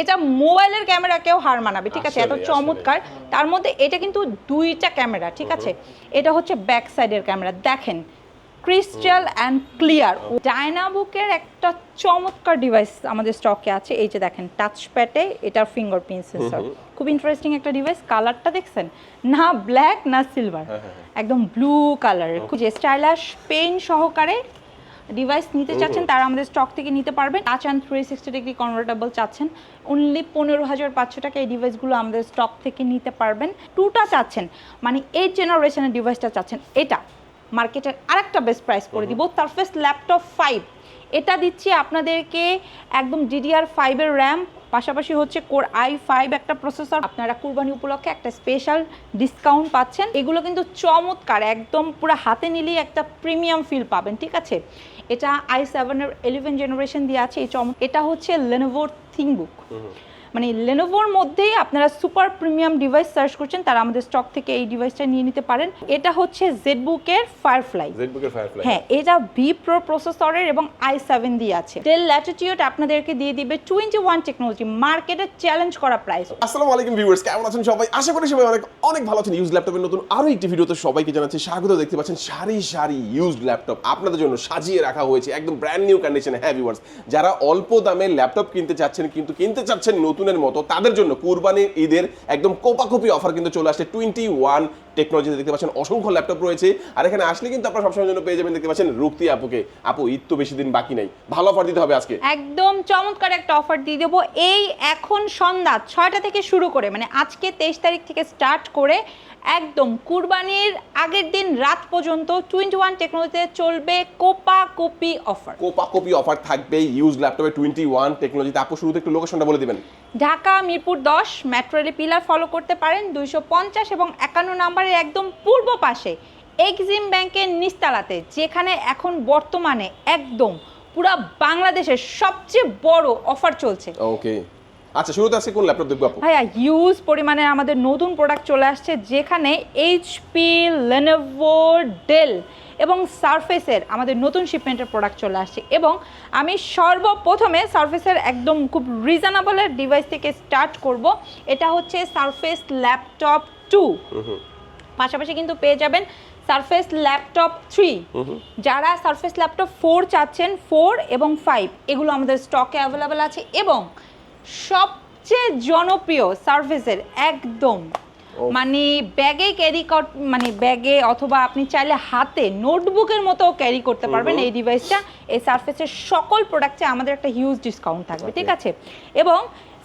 এটা মোবাইলের ক্যামেরাকেও হার মানাবে, ঠিক আছে, এত চমৎকার। তার মধ্যে এটা কিন্তু দুইটা ক্যামেরা, ঠিক আছে। এটা হচ্ছে ব্যাক সাইডের ক্যামেরা, দেখেন ক্রিস্টাল অ্যান্ড ক্লিয়ার। ডায়নাবুকের একটা চমৎকার ডিভাইস আমাদের স্টকে আছে, এই যে দেখেন টাচ প্যাডে এটার ফিঙ্গারপ্রিন্ট সেন্সর, খুব ইন্টারেস্টিং একটা ডিভাইস। কালারটা দেখছেন না, ব্ল্যাক না সিলভার, একদম ব্লু কালার, খুব যে স্টাইলিশ পেন সহকারে ডিভাইস নিতে চাচ্ছেন তারা আমাদের স্টক থেকে নিতে পারবেন। টাচ অ্যান্ড 360 ডিগ্রি কনভার্টেবল চাচ্ছেন অনলি 15,500 টাকা এই ডিভাইসগুলো আমাদের স্টক থেকে নিতে পারবেন। টুটা চাচ্ছেন মানে 8 জেনারেশনের ডিভাইসটা চাচ্ছেন, এটা মার্কেটের আরেকটা বেস্ট প্রাইস করে দিব। সারফেস ল্যাপটপ 5 এটা দিচ্ছি আপনাদেরকে একদম DDR5 এর র্যাম, পাশাপাশি হচ্ছে কোর i5 একটা প্রসেসর। আপনারা কুরবানি উপলক্ষে একটা স্পেশাল ডিসকাউন্ট পাচ্ছেন। এগুলো কিন্তু চমৎকার, একদম পুরো হাতে নিলেই একটা প্রিমিয়াম ফিল পাবেন, ঠিক আছে। এটা i7 এর 11 জেনারেশন দিয়ে আছে। এটা হচ্ছে Lenovo ThinkBook, মানে লেনোভোর মধ্যেই আপনারা সুপার প্রিমিয়াম ডিভাইস সার্চ করছেন তারা আমাদের স্টক থেকে এই ডিভাইসটা নিয়ে নিতে পারেন। এটা হচ্ছে জেডবুকের ফায়ারফ্লাই, হ্যাঁ এটা ভি প্রো প্রসেসরের এবং i7 দিয়ে আছে। ডেল ল্যাটিটিউড আপনাদেরকে দিয়ে দিবে 21 টেকনোলজি, মার্কেটে চ্যালেঞ্জ করা প্রাইস। আসসালামু আলাইকুম ভিউয়ার্স, কেমন আছেন সবাই? আশা করি সবাই অনেক ভালো আছেন। ইউজ ল্যাপটপের নতুন আরো একটি ভিডিওতে সবাইকে জানাচ্ছি স্বাগত। দেখতে পাচ্ছেন সারি সারি ইউজড ল্যাপটপ আপনাদের জন্য সাজিয়ে রাখা হয়েছে একদম ব্র্যান্ড নিউ কন্ডিশনে। হ্যাঁ ভিউয়ার্স, যারা অল্প দামে ল্যাপটপ কিনতে চাচ্ছেন কিন্তু কিনতে চাচ্ছেন নতুনের মতো, তাদের জন্য কুরবানির ঈদের একদম কোপাকুপি অফার কিন্তু চলে আসছে 21 টেকনোলজিতে। দেখতে পাচ্ছেন অসংখ্য ল্যাপটপ রয়েছে, আর এখানে আসলে কিন্তু আপনারা সবসময়ের জন্য পেয়ে যাবেন। দেখতে পাচ্ছেন রুক্তি আপুকে। আপু, ঈদ তো বেশি দিন বাকি নাই, ভালো অফার দিতে হবে আজকে। একদম চমৎকার একটা অফার দিয়ে দেবো। এই এখন সন্ধ্যা 6টা থেকে শুরু করে, মানে আজকে 23 তারিখ থেকে স্টার্ট করে একদম কুরবানির আগের দিন রাত পর্যন্ত 21 টেকনোলজিতে চলবে কোপাকুপি অফার। কোপাকুপি অফার থাকবে ইউজ ল্যাপটপে 21 টেকনোলজিতে। আপু, শুরুতে একটু লোকেশনটা বলে দিবেন। Dhaka Mirpur 10 metro rail pillar follow করতে পারেন 250 এবং 51 নম্বরের একদম পূর্ব পাশে এক্সিম ব্যাংকের নিচতলাতে, যেখানে এখন বর্তমানে একদম পুরো বাংলাদেশের সবচেয়ে বড় অফার চলছে। ওকে, আচ্ছা শুরুতে আজকে কোন ল্যাপটপ দেখবো আপু? ভাইয়া হিউজ পরিমাণে আমাদের নতুন প্রোডাক্ট চলে আসছে, যেখানে HP, Lenovo, ডেল এবং সারফেসের আমাদের নতুন শিপমেন্টের প্রোডাক্ট চলে আসছে। এবং আমি সর্বপ্রথমে সারফেসের একদম খুব রিজনেবলের ডিভাইস থেকে স্টার্ট করব। এটা হচ্ছে সারফেস ল্যাপটপ 2, পাশাপাশি কিন্তু পেয়ে যাবেন সারফেস ল্যাপটপ 3। যারা সারফেস ল্যাপটপ 4 চাচ্ছেন, 4 এবং 5 এগুলো আমাদের স্টকে অ্যাভেলেবেল আছে। এবং সবচেয়ে জনপ্রিয় সারফেসের একদম মানে ব্যাগে ক্যারি মানে ব্যাগে অথবা আপনি চাইলে হাতে নোটবুকের মতো ক্যারি করতে পারবেন এই ডিভাইসটা। এই সারফেসের সকল প্রোডাক্টে আমাদের একটা হিউজ ডিসকাউন্ট থাকবে, ঠিক আছে। এবং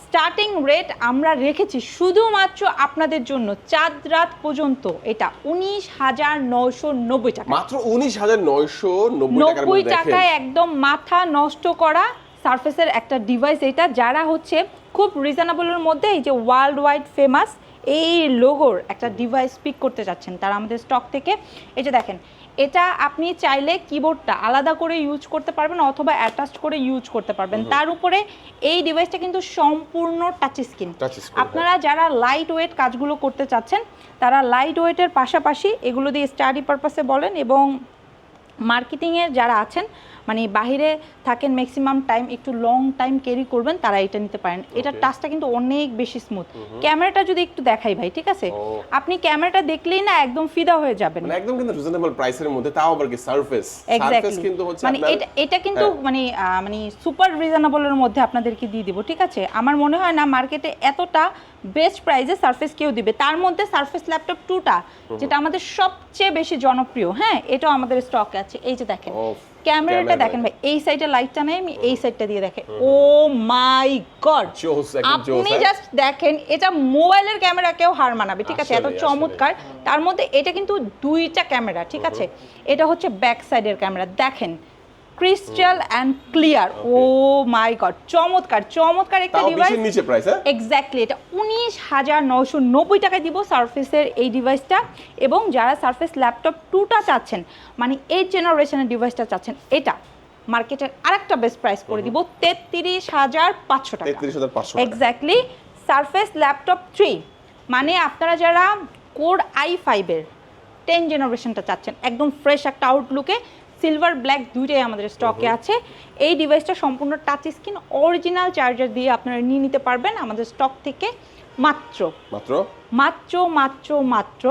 স্টার্টিং রেট আমরা রেখেছি শুধুমাত্র আপনাদের জন্য চাঁদ রাত পর্যন্ত, এটা 19,990 টাকা, মাত্র 19,990 টাকায় একদম মাথা নষ্ট করা সারফেসের একটা ডিভাইস এটা। যারা হচ্ছে খুব রিজনেবলের মধ্যে এই যে ওয়ার্ল্ড ওয়াইড ফেমাস এই লোগোর একটা ডিভাইস পিক করতে চাচ্ছেন তারা আমাদের স্টক থেকে, এই যে দেখেন এটা আপনি চাইলে কিবোর্ডটা আলাদা করে ইউজ করতে পারবেন অথবা অ্যাটাচ করে ইউজ করতে পারবেন। তার উপরে এই ডিভাইসটা কিন্তু সম্পূর্ণ টাচ স্ক্রিন। আপনারা যারা লাইট ওয়েট কাজগুলো করতে চাচ্ছেন তারা লাইট ওয়েটের পাশাপাশি এগুলো দিয়ে স্টাডি পারপাসে বলেন এবং মার্কেটিংয়ের যারা আছেন, মানে বাহিরে থাকেন ম্যাক্সিমাম টাইম, একটু লং টাইম ক্যারি করবেন, তারা এটা নিতে পারেন। এটার টাচটা কিন্তু অনেক বেশি স্মুথ। ক্যামেরাটা যদি একটু দেখাই ভাই, ঠিক আছে, আপনি ক্যামেরাটা দেখলেই না একদম ফিদা হয়ে যাবেন। মানে একদম কিন্তু রিজনেবল প্রাইসের মধ্যে, তাও আবার কি সারফেস কিন্তু হচ্ছে মানে এটা কিন্তু মানে সুপার রিজনেবলের মধ্যে আপনাদেরকে দিয়ে দিব, ঠিক আছে। আমার মনে হয় না মার্কেটে এতটা বেস্ট প্রাইসে সারফেস কেউ দিবে। তার মধ্যে সারফেস ল্যাপটপ 2টা যেটা আমাদের সবচেয়ে বেশি জনপ্রিয়, হ্যাঁ এটাও আমাদের স্টকে আছে। এই যে দেখেন ক্যামেরাটা দেখেন ভাই, এই সাইডে লাইটটা নেই, আমি এই সাইডটা দিয়ে দেখেন, ও মাই গড, আপনি জাস্ট দেখেন এটা মোবাইলের ক্যামেরাকেও হার মানাবে, ঠিক আছে, এত চমৎকার। তার মধ্যে এটা কিন্তু দুইটা ক্যামেরা, ঠিক আছে। এটা হচ্ছে ব্যাক সাইডের ক্যামেরা, দেখেন crystal and clear, oh my god, চমৎকার চমৎকার একটা ডিভাইস। নিচে প্রাইস এক্স্যাক্টলি এটা 19,990 টাকায় দিব সারফেসের এই ডিভাইসটা। এবং যারা সারফেস ল্যাপটপ 2টা চাচ্ছেন, মানে 8 জেনারেশনের ডিভাইসটা চাচ্ছেন, এটা মার্কেটের আরেকটা বেস্ট প্রাইস করে দিব 33,500 টাকা। এক্স্যাক্টলি সারফেস ল্যাপটপ 3, মানে আপনারা যারা কোর i5 এর 10 জেনারেশনটা চাচ্ছেন একদম ফ্রেশ একটা আউটলুকে, সিলভার ব্ল্যাক দুইটাই আমাদের স্টকে আছে। এই ডিভাইসটা সম্পূর্ণ টাচ স্ক্রিন, অরিজিনাল চার্জার দিয়ে আপনারা নিয়ে নিতে পারবেন আমাদের স্টক থেকে মাত্র মাত্র মাত্র মাত্র মাত্র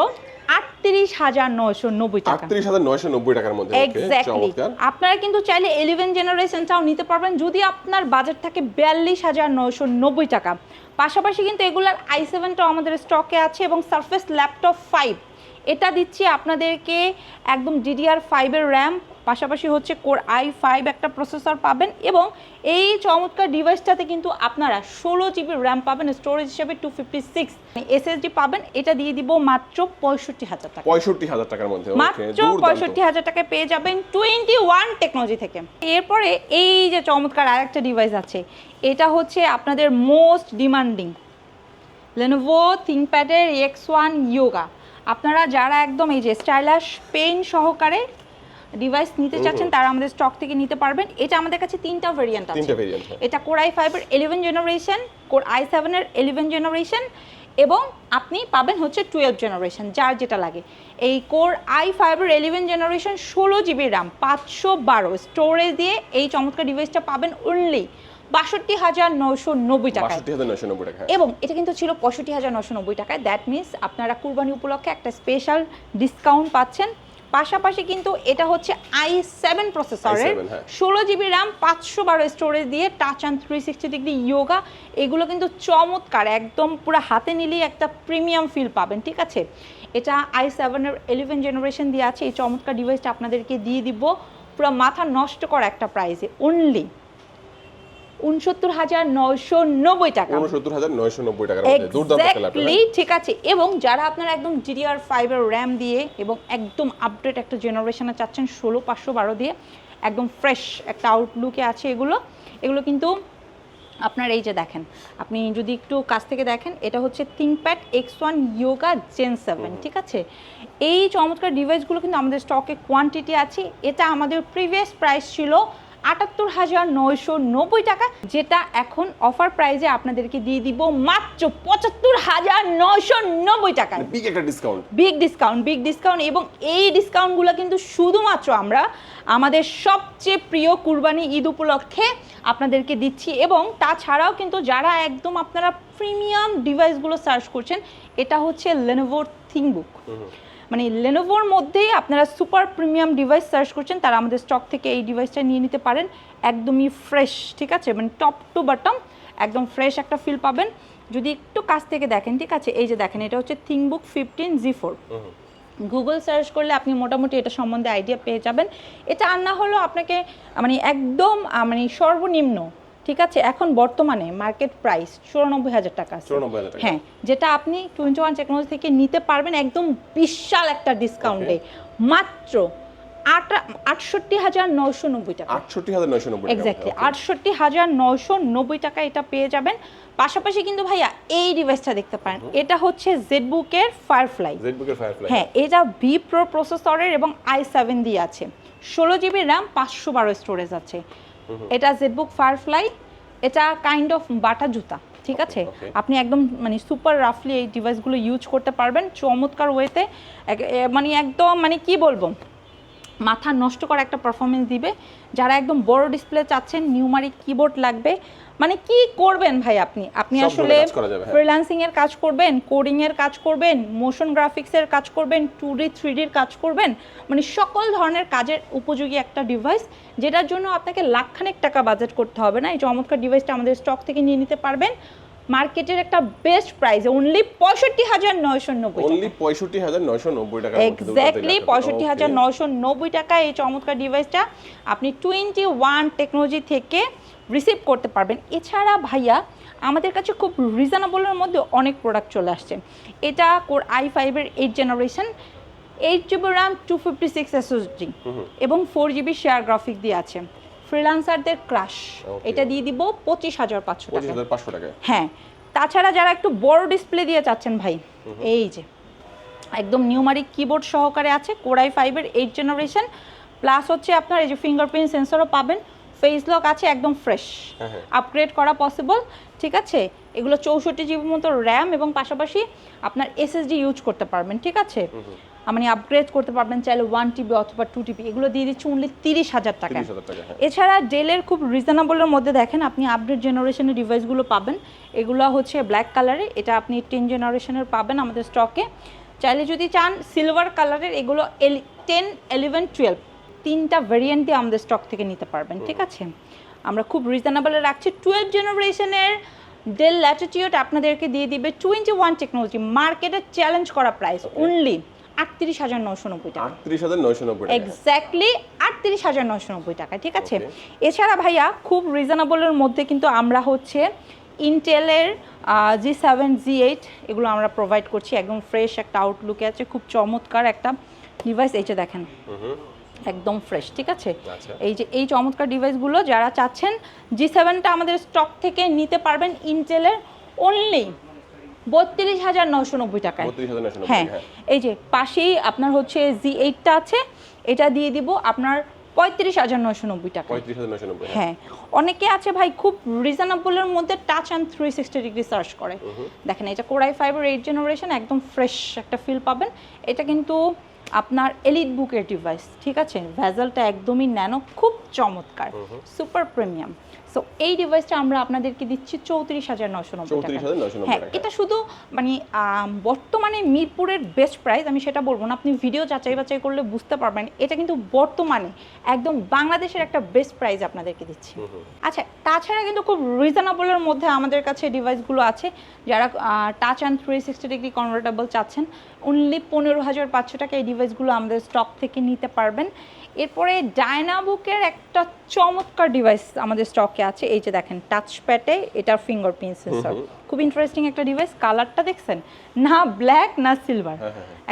38,990 টাকা। 38,990 টাকার মধ্যে। এক্স্যাক্টলি। আপনারা কিন্তু চাইলে 11 জেনারেশনটাও নিতে পারবেন যদি আপনার বাজেট থাকে 42,990 টাকা। পাশাপাশি কিন্তু এগুলার i7টাও আমাদের স্টকে আছে এবং সারফেস ল্যাপটপ 5 এটা দিচ্ছি আপনাদেরকে একদম DDR5 এর র্যাম, পাশাপাশি হচ্ছে কোর i5 একটা প্রসেসর পাবেন এবং এই চমৎকার ডিভাইসটাতে কিন্তু আপনারা 16 GB র্যাম পাবেন, স্টোরেজ হিসেবে 256 SSD পাবেন। এটা দিয়ে দিব মাত্র 65,000 টাকা। 65,000 টাকার মধ্যে। মাত্র 65,000 টাকায় পেয়ে যাবেন 21 টেকনোলজি থেকে। এরপরে এই যে চমৎকার আরেকটা ডিভাইস আছে, এটা হচ্ছে আপনাদের মোস্ট ডিমান্ডিং Lenovo ThinkPad এর X1 Yoga। আপনারা যারা একদম এই যে স্টাইলাশ পেন সহকারে ডিভাইস নিতে চাচ্ছেন তারা আমাদের স্টক থেকে নিতে পারবেন। এটা আমাদের কাছে তিনটা ভেরিয়েন্ট আছে। এটা কোর i5 এর 11 জেনারেশন, কোর i7 এর 11 জেনারেশন এবং আপনি পাবেন হচ্ছে 12 জেনারেশন, যার যেটা লাগে। এই কোর i5 এর 11 জেনারেশন 16 GB র্যাম 512 স্টোরেজ দিয়ে এই চমৎকার ডিভাইসটা পাবেন অনলি 62,990 টাকায়। 62,990 টাকা। এবং এটা কিন্তু ছিল 65,990 টাকায়। দ্যাট মিনস আপনারা কুরবানি উপলক্ষে একটা স্পেশাল ডিসকাউন্ট পাচ্ছেন। পাশাপাশি কিন্তু এটা হচ্ছে i7 প্রসেসরের 16 GB র্যাম 512 স্টোরেজ দিয়ে টাচ অ্যান্ড 360 ডিগ্রি ইয়োগা। এগুলো কিন্তু চমৎকার, একদম পুরো হাতে নিলেই একটা প্রিমিয়াম ফিল পাবেন, ঠিক আছে। এটা i7 এর 11 জেনারেশন দিয়ে আছে। এই চমৎকার ডিভাইসটা আপনাদেরকে দিয়ে দিব পুরো মাথা নষ্ট করা একটা প্রাইসে, অনলি 69,990 টাকা। 69,990 টাকার মধ্যে দুর্দান্ত একটা ল্যাপটপ, ঠিক আছে। এবং যারা আপনারা একদম DDR5 এর র্যাম দিয়ে এবং একদম আপডেট একটা জেনারেশনে চাচ্ছেন 16,512 দিয়ে, একদম ফ্রেশ একটা আউটলুকে আছে এগুলো কিন্তু আপনার এই যে দেখেন, আপনি যদি একটু কাছ থেকে দেখেন, এটা হচ্ছে ThinkPad X1 Yoga Gen 7, ঠিক আছে। এই চমৎকার ডিভাইসগুলো কিন্তু আমাদের স্টকে কোয়ান্টিটি আছে। এটা আমাদের প্রিভিয়াস প্রাইস ছিল 78,990 টাকা, যেটা এখন অফার প্রাইজে আপনাদেরকে দিয়ে দিব মাত্র 75,990 টাকা। বিগ একটা ডিসকাউন্ট, বিগ ডিসকাউন্ট। এবং এই ডিসকাউন্টগুলো কিন্তু শুধুমাত্র আমরা আমাদের সবচেয়ে প্রিয় কুরবানি ঈদ উপলক্ষে আপনাদেরকে দিচ্ছি। এবং তাছাড়াও কিন্তু যারা একদম আপনারা প্রিমিয়াম ডিভাইসগুলো সার্চ করছেন, এটা হচ্ছে Lenovo ThinkBook, মানে লেনোভোর মধ্যেই আপনারা সুপার প্রিমিয়াম ডিভাইস সার্চ করছেন, তারা আমাদের স্টক থেকে এই ডিভাইসটা নিয়ে নিতে পারেন। একদমই ফ্রেশ, ঠিক আছে, মানে টপ টু বটম একদম ফ্রেশ একটা ফিল পাবেন। যদি একটু কাছ থেকে দেখেন, ঠিক আছে, এই যে দেখেন, এটা হচ্ছে ThinkBook 15 G4। গুগল সার্চ করলে আপনি মোটামুটি এটা সম্বন্ধে আইডিয়া পেয়ে যাবেন। এটা আর না হলেও আপনাকে মানে একদম মানে সর্বনিম্ন, ঠিক আছে, এখন বর্তমানে মার্কেট প্রাইস 94,000 টাকা আছে। হ্যাঁ, যেটা আপনি 21 টেকনোলজি থেকে নিতে পারবেন একদম বিশাল একটা ডিসকাউন্টে মাত্র 68,990 টাকা। 68,990 এক্স্যাক্টলি 68,990 টাকা এটা পেয়ে যাবেন। পাশাপাশি কিন্তু ভাইয়া এই ডিভাইসটা দেখতে পারেন, এটা হচ্ছে জেডবুকের ফায়ারফ্লাই। হ্যাঁ, এটা V Pro প্রসেসরের এবং i7 দিয়ে আছে, 16 GB র্যাম 512 স্টোরেজ আছে। এটা জেডবুক ফায়ারফ্লাই, এটা কাইন্ড অফ বাটা জুতা, ঠিক আছে। আপনি একদম মানে সুপার রাফলি এই ডিভাইসগুলো ইউজ করতে পারবেন চমৎকার ওয়েতে, মানে একদম মানে কি বলবো, মাথা নষ্ট করা একটা পারফরমেন্স দিবে। যারা একদম বড় ডিসপ্লে চাচ্ছেন, নিউমারিক কিবোর্ড লাগবে, মানে কি করবেন ভাই আপনি আসলে ফ্রিল্যান্সিং এর কাজ করবেন, কোডিং এর কাজ করবেন, মোশন গ্রাফিক্সের কাজ করবেন, 2D 3D এর কাজ করবেন, মানে সকল ধরনের কাজের উপযোগী একটা ডিভাইস, যেটার জন্য আপনাকে লাখখানেক টাকা বাজেট করতে হবে না। এই চমৎকার ডিভাইসটা আমাদের স্টক থেকে নিয়ে নিতে পারবেন মার্কেটের একটা বেস্ট প্রাইস, অনলি 65,990 টাকা। অনলি 65,990 টাকা। এক্স্যাক্টলি 65,990 টাকা এই চমৎকার ডিভাইসটা আপনি 21 টেকনোলজি থেকে রিসিভ করতে পারবেন। এছাড়া ভাইয়া আমাদের কাছে খুব রিজনেবলের মধ্যে অনেক প্রোডাক্ট চলে আসছে। এটা কোর i5 এর 8 জেনারেশন, 8 GB র্যাম 256 SSD এবং 4 GB শেয়ার গ্রাফিক দিয়ে আছে। ফ্রিল্যান্সারদের ক্রাশ, এটা দিয়ে দিব 25,500 টাকা। হ্যাঁ, তাছাড়া যারা একটু বড় ডিসপ্লে দিয়ে চাচ্ছেন ভাই, এই যে একদম নিউমারিক কিবোর্ড সহকারে আছে, কোর i5 এর 8 জেনারেশন, প্লাস হচ্ছে আপনার এই যে ফিঙ্গারপ্রিন্ট সেন্সরও পাবেন, ফেস লক আছে, একদম ফ্রেশ, আপগ্রেড করা পসিবল, ঠিক আছে। এগুলো 64 GB মতো র্যাম এবং পাশাপাশি আপনার SSD ইউজ করতে পারবেন, ঠিক আছে। মানে আপগ্রেড করতে পারবেন চাইলে 1 TB অথবা 2 TB, এগুলো দিয়ে দিচ্ছি অনলি 30,000 টাকা। 30,000 টাকা, হ্যাঁ। এছাড়া ডেলের খুব রিজনেবলের মধ্যে দেখেন আপনি আপডেট জেনারেশনের ডিভাইসগুলো পাবেন, এগুলো হচ্ছে ব্ল্যাক কালারে, এটা আপনি 10 জেনারেশনের পাবেন আমাদের স্টকে। চাইলে যদি চান সিলভার কালারের, এগুলো 10, 11, 12 তিনটা ভেরিয়েন্ট দিয়ে আমাদের স্টক থেকে নিতে পারবেন, ঠিক আছে। আমরা খুব রিজনেবলে রাখছি। 12 জেনারেশনের ডেল ল্যাটিটিউড আপনাদেরকে দিয়ে দিবে 21 টেকনোলজি, মার্কেটে চ্যালেঞ্জ করা প্রাইস অনলি 38,990 টাকা। 38,990 টাকা, এক্স্যাক্টলি 38,990 টাকা, ঠিক আছে। এছাড়া ভাইয়া খুব রিজনেবলের মধ্যে কিন্তু আমরা হচ্ছে ইন্টেলের G7, G8 এগুলো আমরা প্রোভাইড করছি, একদম ফ্রেশ একটা আউটলুকে আছে, খুব চমৎকার একটা ডিভাইস, এই যে দেখেন একদম ফ্রেশ, ঠিক আছে। এই যে এই চমৎকার ডিভাইসগুলো যারা চাচ্ছেন G7টা আমাদের স্টক থেকে নিতে পারবেন ইন্টেলের অনলি 32,990 টাকায়। 32,990, হ্যাঁ, এই যে পাশেই আপনার হচ্ছে G8টা আছে, এটা দিয়ে দিব আপনার 35,990 টাকা। 35,990, হ্যাঁ। অনেকে আছে ভাই খুব রিজনেবলের মধ্যে টাচ অ্যান্ড 360 ডিগ্রি সার্চ করে, দেখেন এটা Core i5 8 জেনারেশন, একদম ফ্রেশ একটা ফিল পাবেন। এটা কিন্তু আপনার এলিট বুকের ডিভাইস, ঠিক আছে। ভেজেলটা একদমই ন্যানো, খুব চমৎকার, সুপার প্রিমিয়াম। সো এই ডিভাইসটা আমরা আপনাদেরকে দিচ্ছি 34,990 টাকা। হ্যাঁ, এটা শুধু মানে বর্তমানে মিরপুরের বেস্ট প্রাইস আমি সেটা বলবো না, আপনি ভিডিও যাচাই বাছাই করলে বুঝতে পারবেন, এটা কিন্তু বর্তমানে একদম বাংলাদেশের একটা বেস্ট প্রাইস আপনাদেরকে দিচ্ছি। আচ্ছা, তাছাড়া কিন্তু খুব রিজনেবলের মধ্যে আমাদের কাছে ডিভাইসগুলো আছে, যারা টাচ অ্যান্ড 360 ডিগ্রি কনভার্টেবল চাচ্ছেন অনলি 15,500 টাকা এই ডিভাইসগুলো আমাদের স্টক থেকে নিতে পারবেন। এরপরে ডায়নাবুকের একটা চমৎকার ডিভাইস আমাদের স্টকে আছে, এই যে দেখেন টাচপ্যাডে এটার ফিঙ্গারপ্রিন্ট সেন্সর, খুব ইন্টারেস্টিং একটা ডিভাইস। কালারটা দেখছেন না, ব্ল্যাক না সিলভার,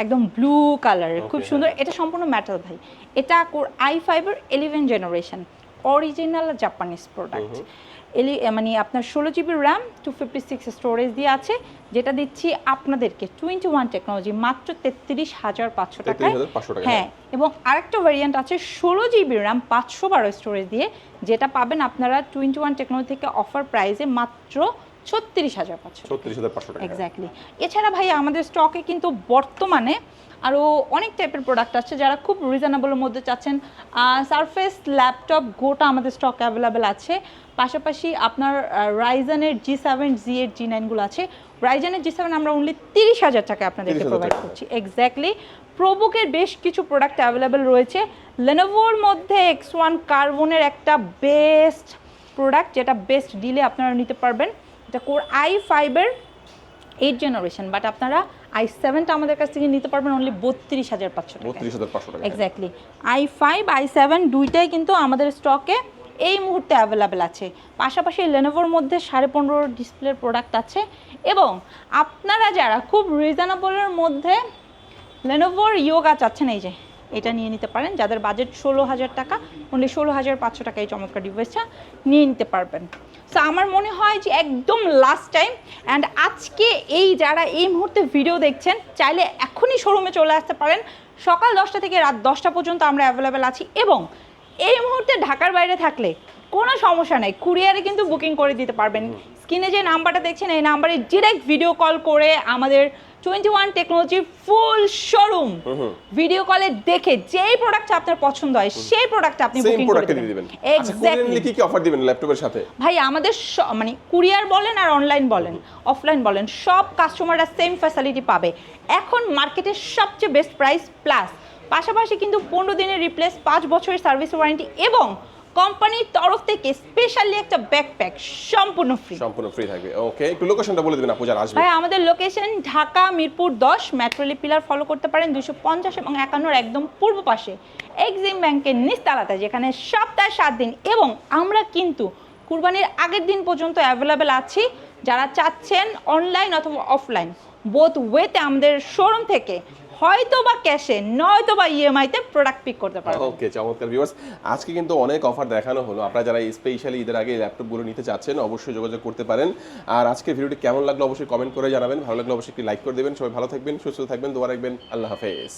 একদম ব্লু কালার, খুব সুন্দর। এটা সম্পূর্ণ মেটাল ভাই। এটা Core i5 এর 11 জেনারেশন, অরিজিনাল জাপানিজ প্রোডাক্ট। মানে আপনার 16 GB র্যাম 256 স্টোরেজ দিয়ে আছে, যেটা দিচ্ছি আপনাদেরকে 21 টেকনোলজি মাত্র 33,500 টাকায়। হ্যাঁ, এবং আরেকটা ভেরিয়েন্ট আছে 16 GB র্যাম 512 স্টোরেজ দিয়ে, যেটা পাবেন আপনারা 21 টেকনোলজি থেকে অফার প্রাইসে মাত্র 36,500 টাকা। এক্স্যাক্টলি। এছাড়া ভাই আমাদের স্টকে কিন্তু বর্তমানে আরও অনেক টাইপের প্রোডাক্ট আছে, যারা খুব রিজনেবলের মধ্যে চাচ্ছেন। সারফেস ল্যাপটপ গোটা আমাদের স্টক অ্যাভেলেবেল আছে, পাশাপাশি আপনার রাইজেনের G7, G8, G9গুলো আছে। রাইজেনের G7 আমরা অনলি 30,000 টাকা আপনাদেরকে প্রোভাইড করছি। এক্স্যাক্টলি। প্রোবুকের বেশ কিছু প্রোডাক্ট অ্যাভেলেবেল রয়েছে। লেনোভোর মধ্যে X1 কার্বনের একটা বেস্ট প্রোডাক্ট, যেটা বেস্ট ডিলে আপনারা নিতে পারবেন। এটা Core i5 এর 8 জেনারেশন, বাট আপনারা i7টা আমাদের কাছ থেকে নিতে পারবেন অনলি 32,500 টাকা। 32,500 টাকা, এক্স্যাক্টলি। i5, i7 দুইটাই কিন্তু আমাদের স্টকে এই মুহূর্তে অ্যাভেলেবেল আছে। পাশাপাশি লেনোভোর মধ্যে 15.5 ডিসপ্লের প্রোডাক্ট আছে, এবং আপনারা যারা খুব রিজনেবলের মধ্যে লেনোভোর ইয়োগা চাচ্ছেন, এই যে এটা নিয়ে নিতে পারেন। যাদের বাজেট 16,000 টাকা, অনলি 16,500 টাকা এই চমৎকার ডিভাইসটা নিয়ে নিতে পারবেন। সো আমার মনে হয় যে একদম লাস্ট টাইম, অ্যান্ড আজকে এই যারা এই মুহূর্তে ভিডিও দেখছেন চাইলে এখনই শোরুমে চলে আসতে পারেন। সকাল 10টা থেকে রাত 10টা পর্যন্ত আমরা অ্যাভেলেবেল আছি, এবং এই মুহূর্তে ঢাকার বাইরে থাকলে কোনো সমস্যা নেই, কুরিয়ারে কিন্তু বুকিং করে দিতে পারবেন। স্ক্রিনে যে নাম্বারটা দেখছেন এই নাম্বারে ডিরেক্ট ভিডিও কল করে আমাদের 21 টেকনোলজি ফুল শোরুম ভিডিও কলে দেখে যেই প্রোডাক্ট আপনার পছন্দ হয় সেই প্রোডাক্ট আপনি বুকিং করে দিবেন। এক্স্যাক্টলি। কি কি অফার দিবেন ল্যাপটপের সাথে? ভাই আমাদের মানে কুরিয়ার বলেন আর অনলাইন বলেন অফলাইন বলেন, সব কাস্টমাররা সেম ফ্যাসিলিটি পাবে। এখন মার্কেটের সবচেয়ে বেস্ট প্রাইস প্লাস, পাশাপাশি কিন্তু 15 দিনের রিপ্লেস, 5 বছরের সার্ভিস ওয়ারেন্টি, এবং কোম্পানির তরফ থেকে স্পেশালি একটা ব্যাকপ্যাক সম্পূর্ণ ফ্রি থাকবে। ওকে, একটু লোকেশনটা বলে দিবেন আপু যারা আসবে। ভাই আমাদের লোকেশন ঢাকা মিরপুর 10, মেট্রোলি পিলার ফলো করতে পারেন 250 এবং 51 একদম পূর্ব পাশে এক্সিম ব্যাংকের নিচতলাতে, যেখানে সপ্তাহে 7 দিন, এবং আমরা কিন্তু কুরবানির আগের দিন পর্যন্ত অ্যাভেলেবেল আছি। যারা চাচ্ছেন অনলাইন অথবা অফলাইন বোথ ওয়েতে আমাদের শোরুম থেকে হয়তো বা ক্যাশে নয়তো বা ইএমআইতে প্রোডাক্ট পিক করতে পারবেন। ওকে, চমৎকার ভিউয়ার্স, আজকে কিন্তু অনেক অফার দেখানো হলো। আপনারা যারা স্পেশালি ঈদের আগে ল্যাপটপগুলো নিতে চাচ্ছেন অবশ্যই যোগাযোগ করতে পারেন। আর আজকের ভিডিওটি কেমন লাগলো অবশ্যই কমেন্ট করে জানাবেন, ভালো লাগলে অবশ্যই একটি লাইক করে দেবেন। সবাই ভালো থাকবেন, সুস্থ থাকবেন, দোয়া রাখবেন। আল্লাহ হাফেজ।